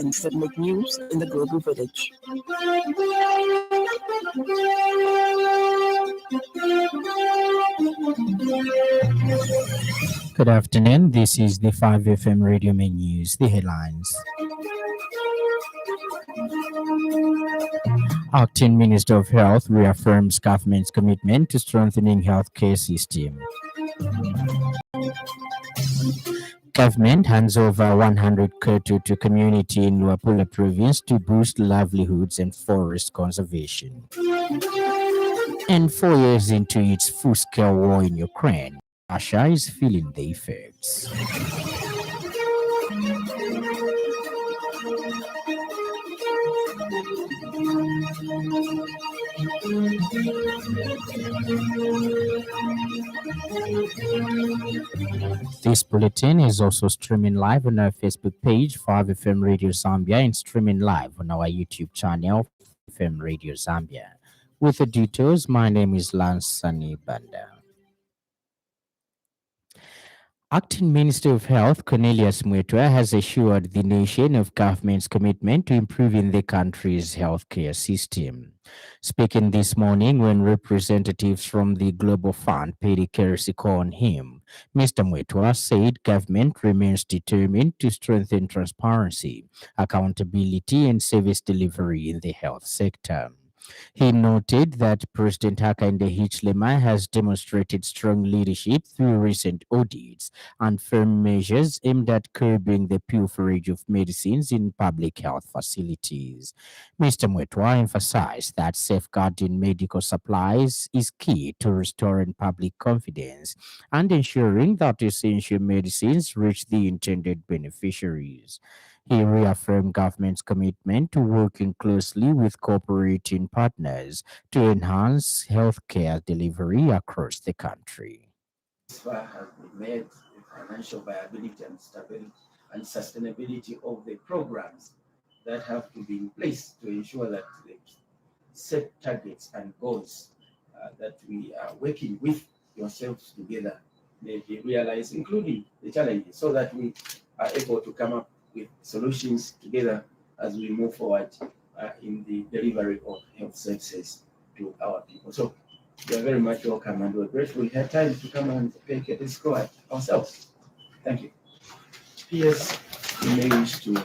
events that make news in the global village. Good afternoon. This is the 5FM Radio Main News. The headlines. Acting Minister of Health reaffirms government's commitment to strengthening healthcare system. Government hands over 100 cattle to community in Luapula province to boost livelihoods and forest conservation. And 4 years into its full-scale war in Ukraine, Russia is feeling the effects. This bulletin is also streaming live on our Facebook page, 5FM Radio Zambia, and streaming live on our YouTube channel, 5FM Radio Zambia. With the details, my name is Lance Sannie. Acting Minister of Health Cornelius Mwetwa has assured the nation of government's commitment to improving the country's healthcare system. Speaking this morning when representatives from the Global Fund paid a courtesy call on him, Mr. Mwetwa said government remains determined to strengthen transparency, accountability, and service delivery in the health sector. He noted that President Hakainde Hichilema has demonstrated strong leadership through recent audits and firm measures aimed at curbing the pilferage of medicines in public health facilities. Mr. Mwetwa emphasized that safeguarding medical supplies is key to restoring public confidence and ensuring that essential medicines reach the intended beneficiaries. He reaffirmed government's commitment to working closely with cooperating partners to enhance healthcare delivery across the country. Has been made the financial viability and stability and sustainability of the programs that have to be in place to ensure that the set targets and goals that we are working with yourselves together may be realized, including the challenges, so that we are able to come up with solutions together as we move forward in the delivery of health services to our people. So you are very much welcome, and we're grateful we had time to come and take this go at ourselves. Thank you. P.S. You may wish to.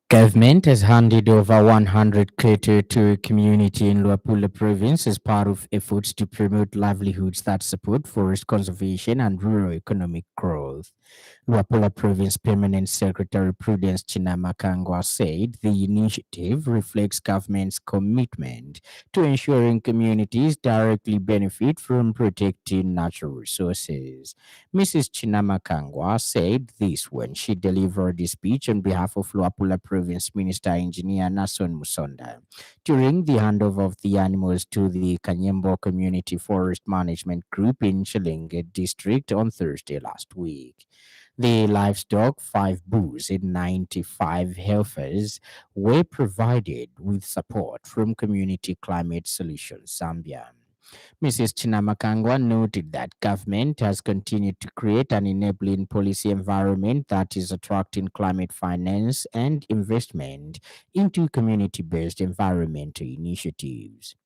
Government has handed over 100 cattle to a community in Luapula province as part of efforts to promote livelihoods that support forest conservation and rural economic growth. Luapula Province Permanent Secretary Prudence Chinamakangwa said the initiative reflects government's commitment to ensuring communities directly benefit from protecting natural resources. Mrs. Chinamakangwa said this when she delivered a speech on behalf of Luapula Province Minister Engineer Nason Musonda during the handover of the animals to the Kanyembo Community Forest Management Group in Chilenge District on Thursday last week. The livestock, 5 bulls and 95 heifers, were provided with support from Community Climate Solutions Zambia. Mrs. Chinamakangwa noted that government has continued to create an enabling policy environment that is attracting climate finance and investment into community-based environmental initiatives.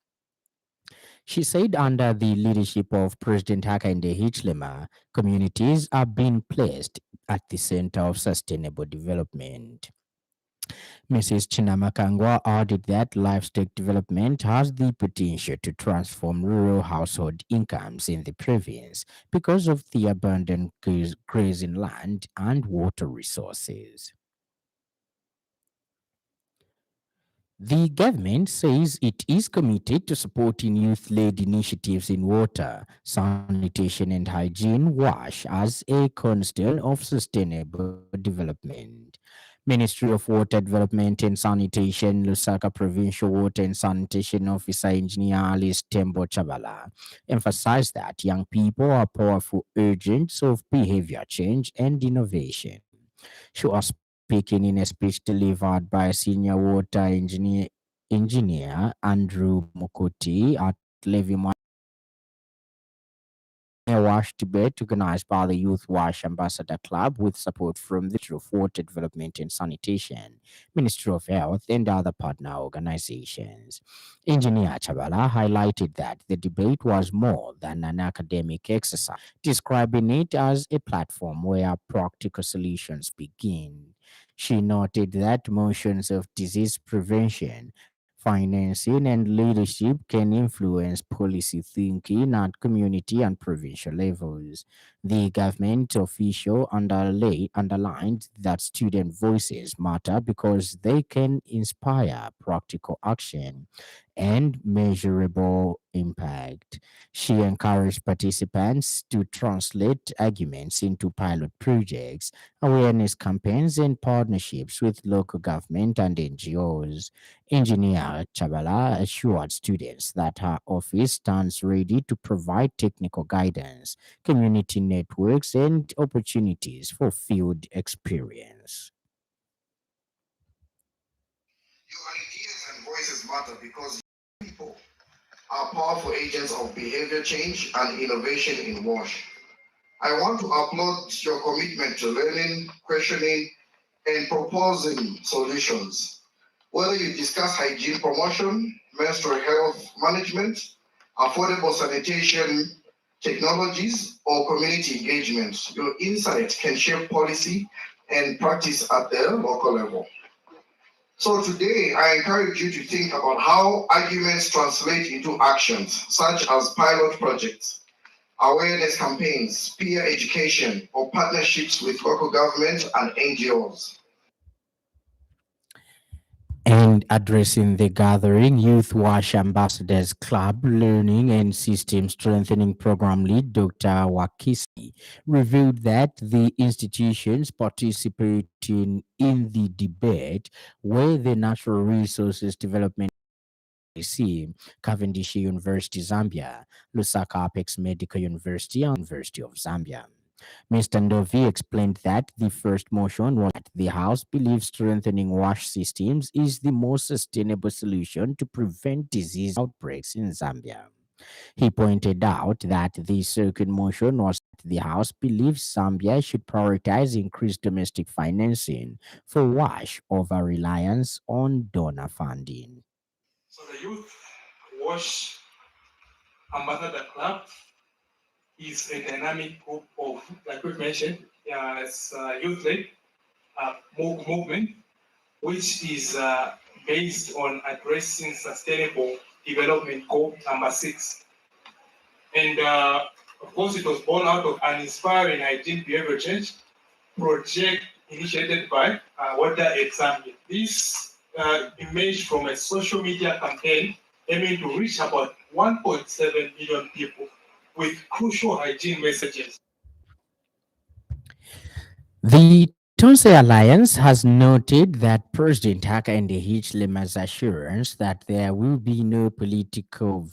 She said under the leadership of President Hakainde Hichilema, communities are being placed at the center of sustainable development. Mrs. Chinamakangwa added that livestock development has the potential to transform rural household incomes in the province because of the abundant grazing land and water resources. The government says it is committed to supporting youth-led initiatives in water, sanitation and hygiene WASH as a cornerstone of sustainable development. Ministry of Water Development and Sanitation, Lusaka Provincial Water and Sanitation Officer Engineer Alice Tembo Chavala emphasized that young people are powerful agents of behavior change and innovation. She was speaking in a speech delivered by senior water engineer Andrew Mukoti at Levy Wash debate organized by the Youth Wash Ambassador Club with support from the Ministry of Water Development and Sanitation, Ministry of Health, and other partner organizations. Engineer Chavala highlighted that the debate was more than an academic exercise, describing it as a platform where practical solutions begin. She noted that motions of disease prevention, financing, and leadership can influence policy thinking at community and provincial levels. The government official underlined that student voices matter because they can inspire practical action and measurable impact. She encouraged participants to translate arguments into pilot projects, awareness campaigns, and partnerships with local government and NGOs. Engineer Chabala assured students that her office stands ready to provide technical guidance, community networks, and opportunities for field experience. Your ideas and voices matter because people are powerful agents of behavior change and innovation in WASH. I want to applaud your commitment to learning, questioning, and proposing solutions. Whether you discuss hygiene promotion, menstrual health management, affordable sanitation technologies, or community engagement, your insight can shape policy and practice at the local level. So today, I encourage you to think about how arguments translate into actions, such as pilot projects, awareness campaigns, peer education, or partnerships with local government and NGOs. And addressing the gathering, Youth Wash Ambassadors Club Learning and System Strengthening Program Lead Dr. Wakisi revealed that the institutions participating in the debate were the Natural Resources Development Agency, Cavendish University, Zambia, Lusaka Apex Medical University, and University of Zambia. Mr. Ndovi explained that the first motion was that the House believes strengthening wash systems is the most sustainable solution to prevent disease outbreaks in Zambia. He pointed out that the second motion was that the House believes Zambia should prioritize increased domestic financing for WASH over reliance on donor funding. So the Youth Wash Ambassador Club is a dynamic group of, like we mentioned, it's a youth-led movement, which is based on addressing sustainable development goal number 6. And of course, it was born out of an inspiring hygiene behavior change project initiated by Water Zambia. This emerged from a social media campaign aiming to reach about 1.7 million people with crucial hygiene messages. The Tonse Alliance has noted that President Hakainde Hichilema's assurance that there will be no political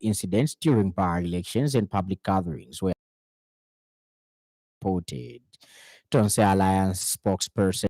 incidents during by-elections and public gatherings were reported. Tonse Alliance spokesperson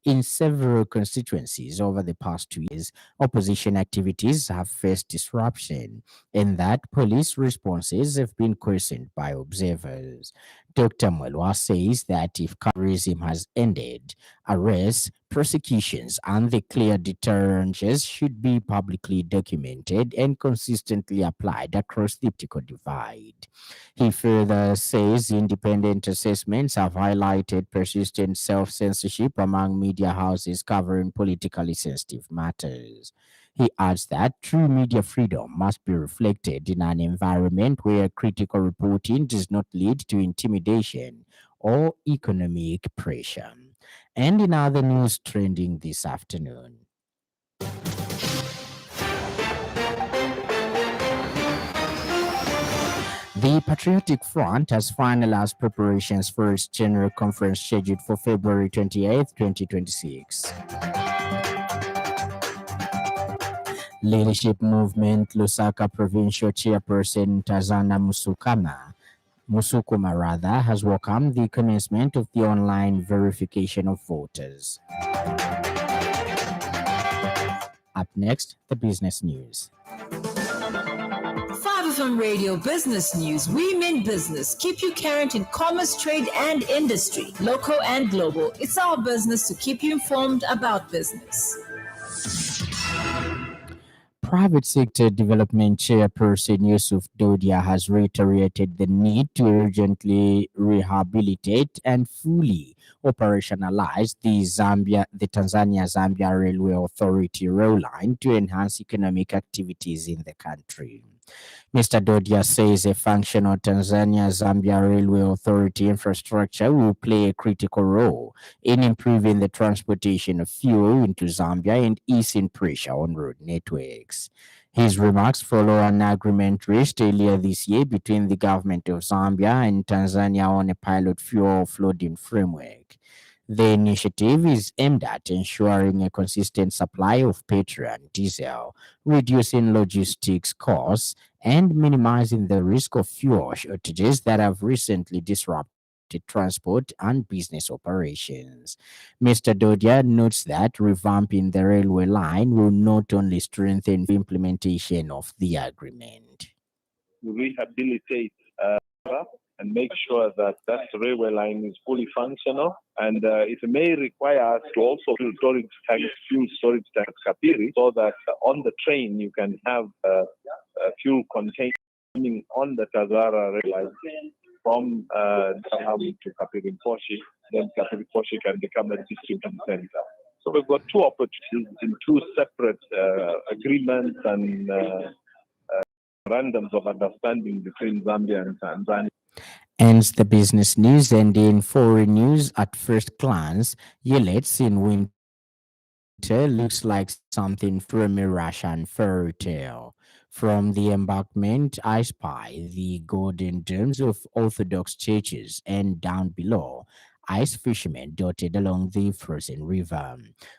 in several constituencies over the past 2 years, opposition activities have faced disruption, and that police responses have been questioned by observers. Dr. Mwelwa says that if terrorism has ended, arrests, prosecutions, and the clear deterrents should be publicly documented and consistently applied across the political divide. He further says independent assessments have highlighted persistent self censorship among media houses covering politically sensitive matters. He adds that true media freedom must be reflected in an environment where critical reporting does not lead to intimidation or economic pressure. And in other news trending this afternoon, the Patriotic Front has finalized preparations for its general conference scheduled for February 28, 2026. Leadership Movement Lusaka Provincial Chairperson Tazana Musukuma rather, has welcomed the commencement of the online verification of voters. Up next, the business news. FM Radio Business News, we mean business. Keep you current in commerce, trade, and industry, local and global. It's our business to keep you informed about business. Private sector development chairperson Yusuf Dodia has reiterated the need to urgently rehabilitate and fully operationalize the Tanzania-Zambia Railway Authority rail line to enhance economic activities in the country. Mr. Dodia says a functional Tanzania-Zambia Railway Authority infrastructure will play a critical role in improving the transportation of fuel into Zambia and easing pressure on road networks. His remarks follow an agreement reached earlier this year between the government of Zambia and Tanzania on a pilot fuel offloading framework. The initiative is aimed at ensuring a consistent supply of petrol and diesel, reducing logistics costs, and minimizing the risk of fuel shortages that have recently disrupted transport and business operations. Mr. Dodia notes that revamping the railway line will not only strengthen the implementation of the agreement. Rehabilitate and make sure that that railway line is fully functional. And it may require us to also build fuel storage tanks, Kapiri, so that on the train you can have fuel contained on the Tazara rail line from Dar to Kapiri Poshi. Then Kapiri Poshi can become a distribution center. So we've got two opportunities in two separate agreements and memorandums of understanding between Zambia and Tanzania. Ends the business news, and in foreign news, at first glance, Yelets in winter looks like something from a Russian fairy tale. From the embankment, I spy the golden domes of Orthodox churches, and down below, ice fishermen dotted along the frozen river.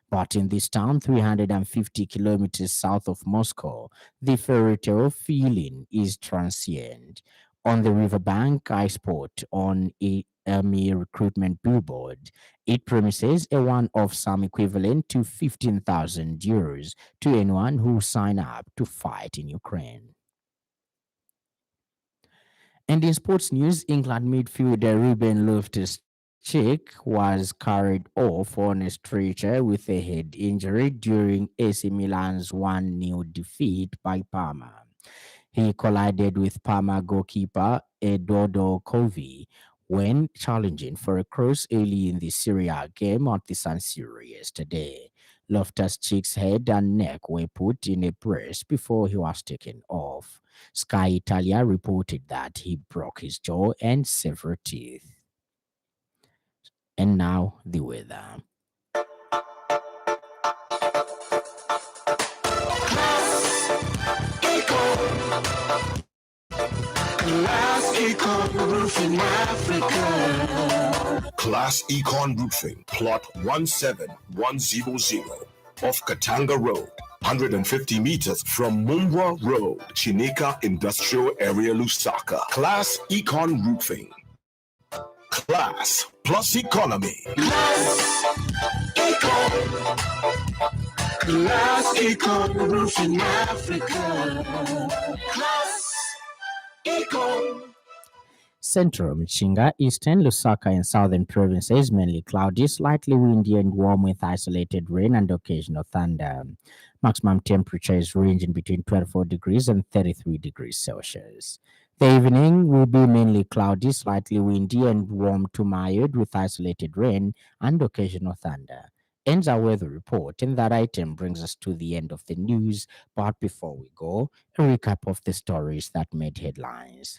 But in this town, 350 kilometers south of Moscow, the fairy tale feeling is transient. On the riverbank, I spot on a Army recruitment billboard. It promises a one-off sum equivalent to 15,000 euros to anyone who sign up to fight in Ukraine. And in sports news, England midfielder Ruben Loftus-Cheek was carried off on a stretcher with a head injury during AC Milan's 1-0 defeat by Parma. He collided with Parma goalkeeper Eduardo Covi when challenging for a cross early in the Serie A game at the San Siro yesterday. Loftus-Cheek's head and neck were put in a brace before he was taken off. Sky Italia reported that he broke his jaw and several teeth. And now the weather. Class Econ Roofing Africa. Class Econ Roofing, plot 17100 off Katanga Road, 150 meters from Mumbwa Road, Chineka Industrial Area, Lusaka. Class Econ Roofing. Class plus economy. Class Econ. Class Econ Roofing Africa. Class Econ. Central Mchinga, Eastern Lusaka, and Southern provinces mainly cloudy, slightly windy and warm with isolated rain and occasional thunder. Maximum temperature is ranging between 24 degrees and 33 degrees Celsius. The evening will be mainly cloudy, slightly windy and warm to mild with isolated rain and occasional thunder. Ends our weather report, and that item brings us to the end of the news. But before we go, a recap of the stories that made headlines.